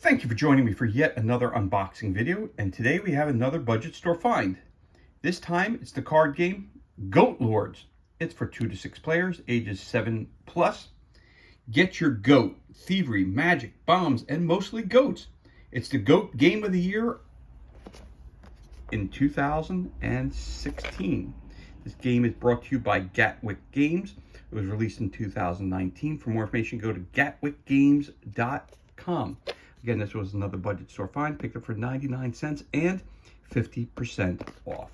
Thank you for joining me for yet another unboxing video, and today we have another budget store find. This time it's the card game Goat Lords. It's for 2 to 6 players, ages 7 plus. Get your goat, thievery, magic, bombs, and mostly goats. It's the GOAT Game of the Year in 2016. This game is brought to you by Gatwick Games. It was released in 2019. For more information, go to gatwickgames.com. Again, this was another budget store find, picked up for 99 cents and 50% off.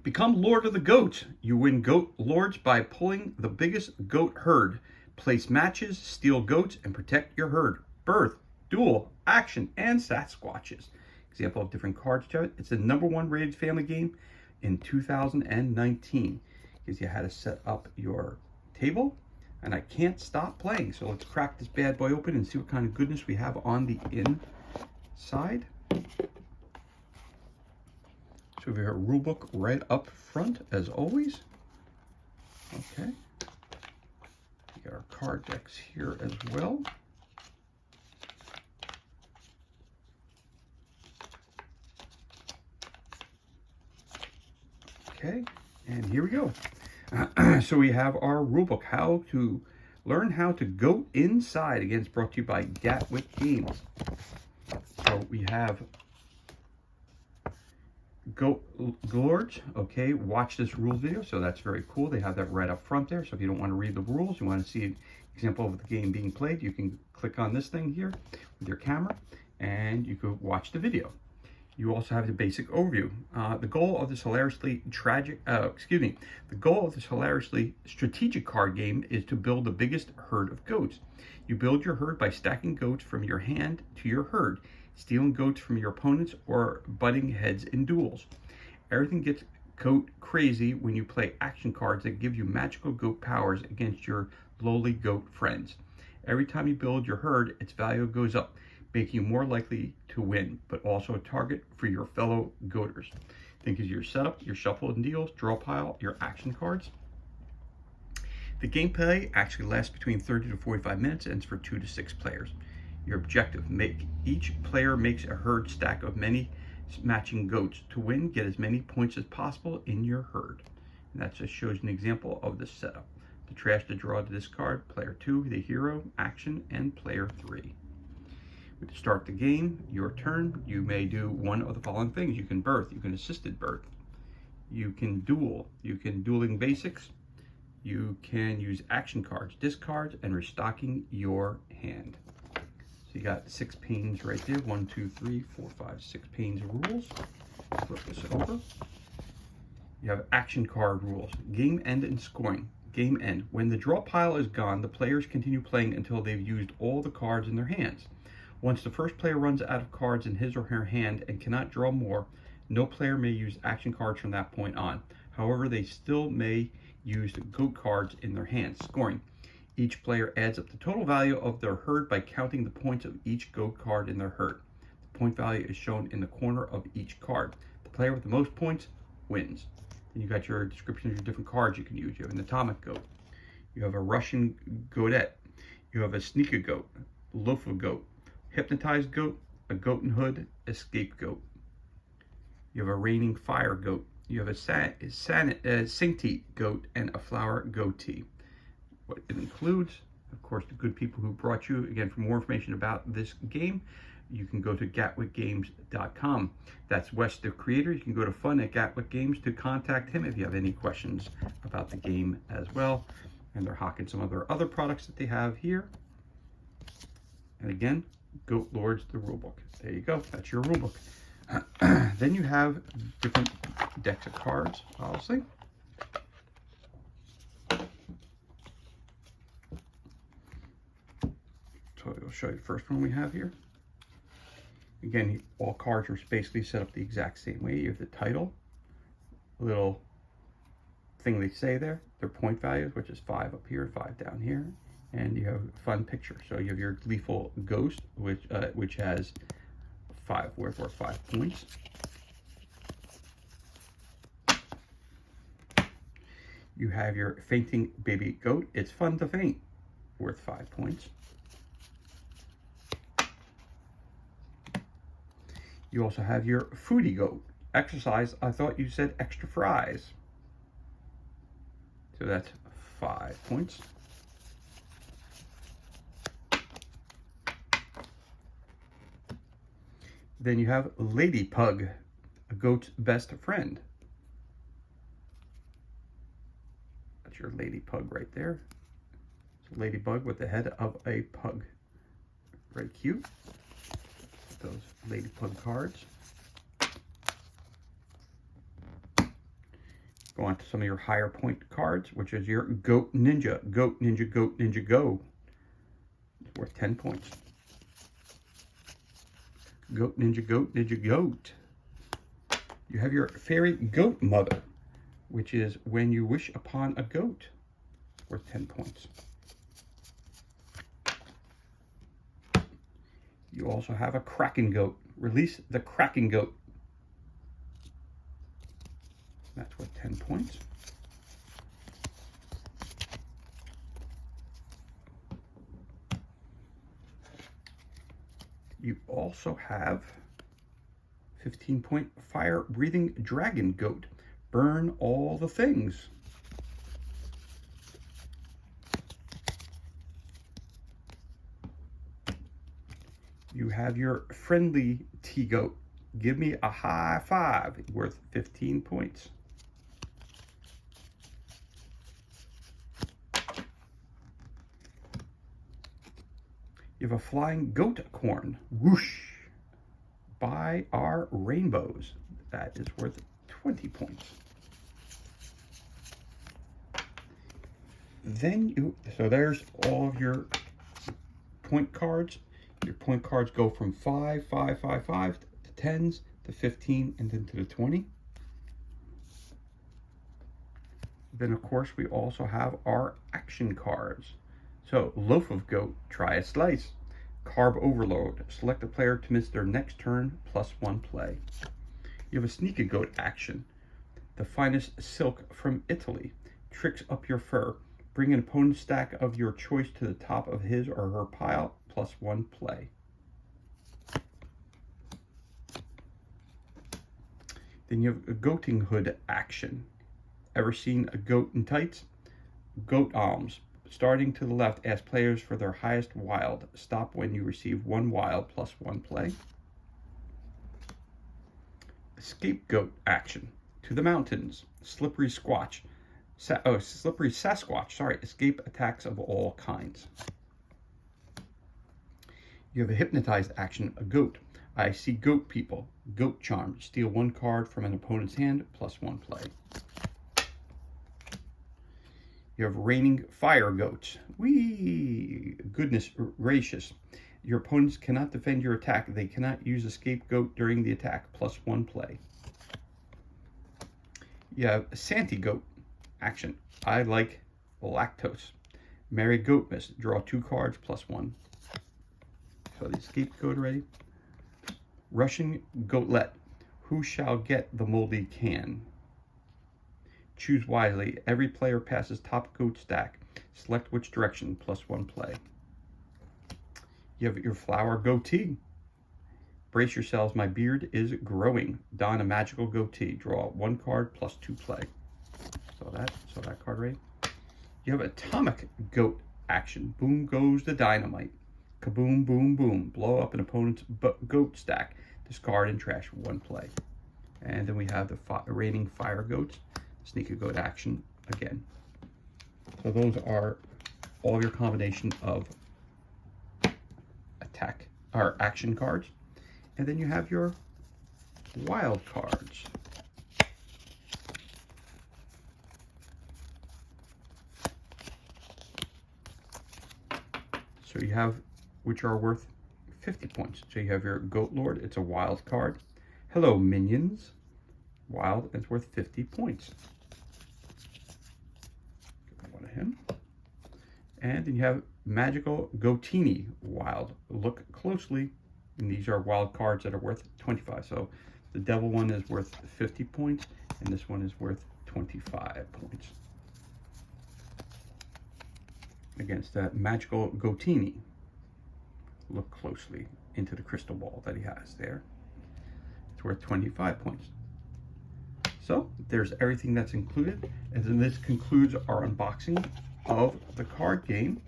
Become Lord of the Goats. You win Goat Lords by pulling the biggest goat herd. Place matches, steal goats, and protect your herd. Birth, duel, action, and Sasquatches. Example of different cards to it. It's the #1 rated family game in 2019. Gives you how to set up your table. And I can't stop playing. So let's crack this bad boy open and see what kind of goodness we have on the inside. So we have a rule book right up front, as always. Okay. We got our card decks here as well. Okay, and here we go. So we have our rulebook, how to learn how to goat inside. Again, it's brought to you by Gatwick Games. So we have Goat Lords. Okay, watch this rules video. So that's very cool. They have that right up front there. So if you don't want to read the rules, you want to see an example of the game being played, you can click on this thing here with your camera and you could watch the video. You also have the basic overview. The goal of this hilariously strategic card game is to build the biggest herd of goats. You build your herd by stacking goats from your hand to your herd, stealing goats from your opponents, or butting heads in duels. Everything gets goat crazy when you play action cards that give you magical goat powers against your lowly goat friends. Every time you build your herd, its value goes up, making you more likely to win, but also a target for your fellow goaters. Think of your setup, your shuffle and deals, draw pile, your action cards. The gameplay actually lasts between 30 to 45 minutes and it's for 2 to 6 players. Your objective, each player makes a herd stack of many matching goats. To win, get as many points as possible in your herd. And that just shows an example of the setup. The trash to draw to discard, player 2, the hero, action, and player 3. To start the game, your turn, you may do one of the following things. You can birth, you can assisted birth, you can duel, you can dueling basics, you can use action cards, discards, and restocking your hand. So you got 6 panes right there. 1, 2, 3, 4, 5, 6 panes of rules. Flip this over. You have action card rules. Game end and scoring. Game end. When the draw pile is gone, the players continue playing until they've used all the cards in their hands. Once the first player runs out of cards in his or her hand and cannot draw more, no player may use action cards from that point on. However, they still may use goat cards in their hands. Scoring. Each player adds up the total value of their herd by counting the points of each goat card in their herd. The point value is shown in the corner of each card. The player with the most points wins. Then you got your description of your different cards you can use. You have an atomic goat. You have a Russian goatette. You have a sneaker goat, loaf of goat, hypnotized goat, a goat in hood, a scapegoat. You have a raining fire goat. You have a sanctity goat and a flower goatee. What it includes, of course, the good people who brought you. Again, for more information about this game, you can go to gatwickgames.com. That's Wes, the creator. You can go to Fun at Gatwick Games to contact him if you have any questions about the game as well. And they're hawking some other products that they have here. And again, Goat Lords, the rulebook. There you go. That's your rulebook. Then you have different decks of cards, obviously. So I'll show you the first one we have here. Again, all cards are basically set up the exact same way. You have the title, a little thing they say there, their point values, which is 5 up here, 5 down here. And you have a fun picture. So you have your gleeful ghost, which has 5 worth 5 points. You have your fainting baby goat. It's fun to faint, worth 5 points. You also have your foodie goat. Exercise, I thought you said extra fries. So that's 5 points. Then you have Lady Pug, a goat's best friend. That's your Lady Pug right there. It's a ladybug with the head of a pug. Very cute. Those Lady Pug cards. Go on to some of your higher point cards, which is your Goat Ninja. Goat Ninja, Goat Ninja, Go. It's worth 10 points. Goat Ninja, Goat Ninja, Goat. You have your Fairy Goat Mother, which is when you wish upon a goat. It's worth 10 points. You also have a Kraken Goat. Release the Kraken Goat. That's worth 10 points. You also have 15-point Fire Breathing Dragon Goat. Burn all the things. You have your Friendly T-Goat. Give me a high five, worth 15 points. You have a Flying Goat Corn. Whoosh. Buy our rainbows. That is worth 20 points. So there's all of your point cards. Your point cards go from 5, 5, 5, 5 to 10s to 15 and then to the 20. Then of course we also have our action cards. So Loaf of Goat, try a slice. Carb Overload, select a player to miss their next turn +1 play. You have a Sneak a Goat action. The finest silk from Italy, tricks up your fur. Bring an opponent's stack of your choice to the top of his or her pile +1 play. Then you have a Goating Hood action. Ever seen a goat in tights? Goat Alms. Starting to the left, ask players for their highest wild. Stop when you receive 1 wild +1 play. Scapegoat action. To the mountains. Slippery Squatch. Slippery Sasquatch. Sorry. Escape attacks of all kinds. You have a Hypnotized action. A goat. I see goat people. Goat Charm. Steal 1 card from an opponent's hand +1 play. You have Raining Fire Goats. Whee! Goodness gracious. Your opponents cannot defend your attack. They cannot use a scapegoat during the attack. +1 play. You have Santy Goat action. I like lactose. Mary Goatmas. Draw 2 cards +1. So the scapegoat already. Russian Goatlet. Who shall get the moldy can? Choose wisely. Every player passes top goat stack. Select which direction +1 play. You have your Flower Goatee. Brace yourselves, my beard is growing. Don a magical goatee. Draw 1 card +2 play. Saw that card right? You have Atomic Goat action. Boom goes the dynamite. Kaboom, boom, boom. Blow up an opponent's goat stack. Discard and trash 1 play. And then we have the Raining Fire Goats. Sneak a Goat action again. So those are all your combination of attack or action cards. And then you have your wild cards. So you have, which are worth 50 points. So you have your Goat Lord, it's a wild card. Hello Minions, wild, it's worth 50 points. One of him. And then you have Magical Goatini, wild. Look closely, and these are wild cards that are worth 25. So the Devil one is worth 50 points, and this one is worth 25 points. Against that Magical Goatini. Look closely into the crystal ball that he has there. It's worth 25 points. So there's everything that's included. And then this concludes our unboxing of the card game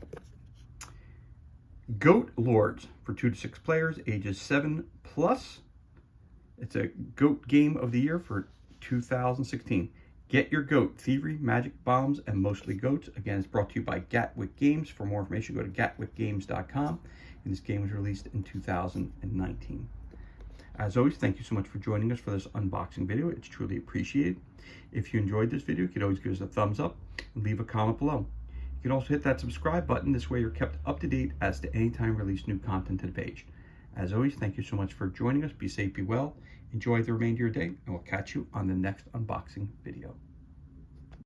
Goat Lords for 2 to 6 players, ages 7 plus. It's a GOAT Game of the Year for 2016. Get your GOAT, Thievery, Magic, Bombs, and Mostly Goats. Again, it's brought to you by Gatwick Games. For more information, go to gatwickgames.com. And this game was released in 2019. As always, thank you so much for joining us for this unboxing video. It's truly appreciated. If you enjoyed this video, you can always give us a thumbs up and leave a comment below. You can also hit that subscribe button. This way you're kept up to date as to any time we release new content to the page. As always, thank you so much for joining us. Be safe, be well. Enjoy the remainder of your day, and we'll catch you on the next unboxing video.